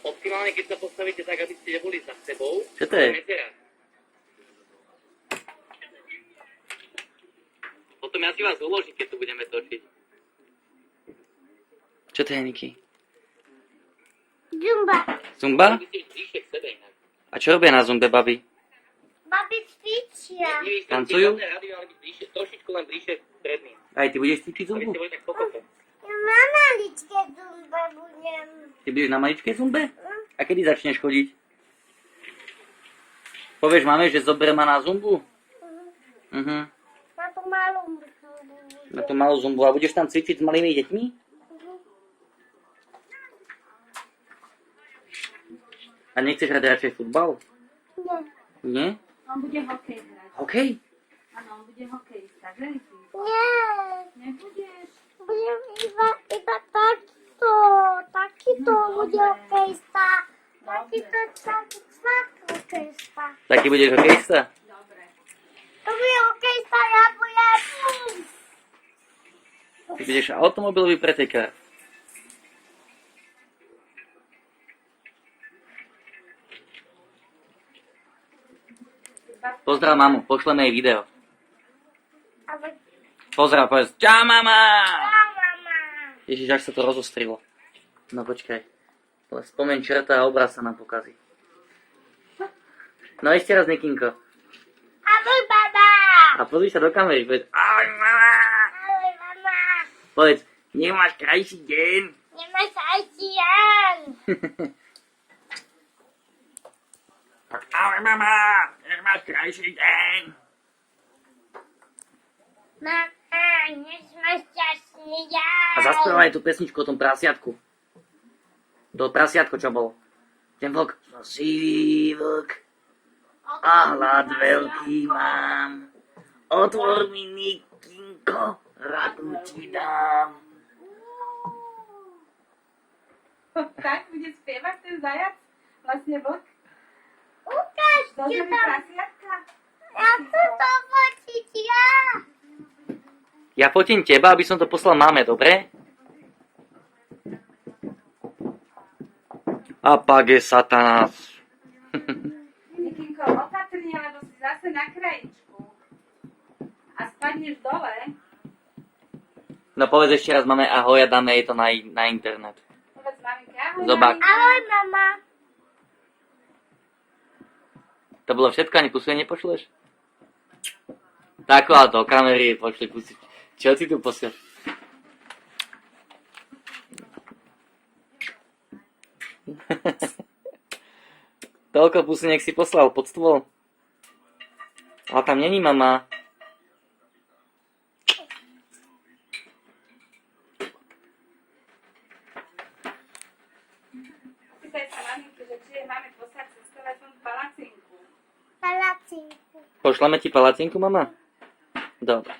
Optimálne, keď sa postavíte tak, aby ste neboli za sebou. Čo to je? Potom ja si vás uložím, keď tu budeme točiť. Čo to je, Niky? Zumba. Zumba? Musíte byť bližšie k sebe inak. A čo robia na zumbe, babi? Babi cvičia. Tancujú? Ale byť bližšie, trošičku len bližšie pred ním. Aj ty budeš cvičiť Aby zumbu? ste boli tak pokope. Na maličké zumba budem. Ty budeš na maličkej zumbe? A kedy začneš chodiť? Povieš mame, že zoberie ma na zumbu? Na tú malú zumbu. Na tú malú zumbu. A budeš tam cvičiť s malými deťmi? A nechceš hrať radšej futbal? Nie. Nie? On bude hokej hrať. Hokej? Áno, on bude hokejista, že? Nie. Nebudeš? Budem iba takto. Takýto bude hokejista. Takýto hokejista. Taký budeš hokejista? Dobre. To bude hokejista, ja budem. Ty budeš automobilový pretekár. Pozdrav mamu, pošleme jej video. Ale Pozdrav, povedz. Čau mama! mama. Ježiš, až sa to rozostrilo. No počkaj. Ale spomeň čerta a obraz sa nám pokazí. No ešte raz, Nikinko. Ahoj, baba. A pozri sa do kamery, povedz. Ahoj mama! Ahoj, mama. Povedz, nech máš krajší deň. Nemáš aj jan. Ahoj mama! Nech máš krajší deň. Mama, dnes máš šťastný jan. A zaspievaj tú pesničku o tom prasiatku. To prasiatko, čo bolo. Ten vlk. Som sivý vlk a hlad veľký mám. Otvor mi, Nikinko, radu ti dám. Tak bude spievať ten zajac? Vlastne vlk? Ukážte Dožili tam. prasiatka? Ja chcem to fotiť, ja. Ja fotím teba, aby som to poslal máme, dobre? Apage satanás. Nikinko, opatrne, lebo si zase na krajičku. A spadneš dole. No povedz ešte raz máme ahoj a dáme jej to na internet. Povedz maminke, ahoj Zobák. maminka. Ahoj, mama. To bolo všetko, ani kusuje nepošleš? Tako a do kamery pošli pusiť. Čo si tu posiel? Toľko pusiniek si poslal pod stôl. Ale tam není mama. Pýtaj sa maminky, že či je máme poslať cez telefón palacinku. Palacinku. Pošleme ti palacinku, mama? Dobre.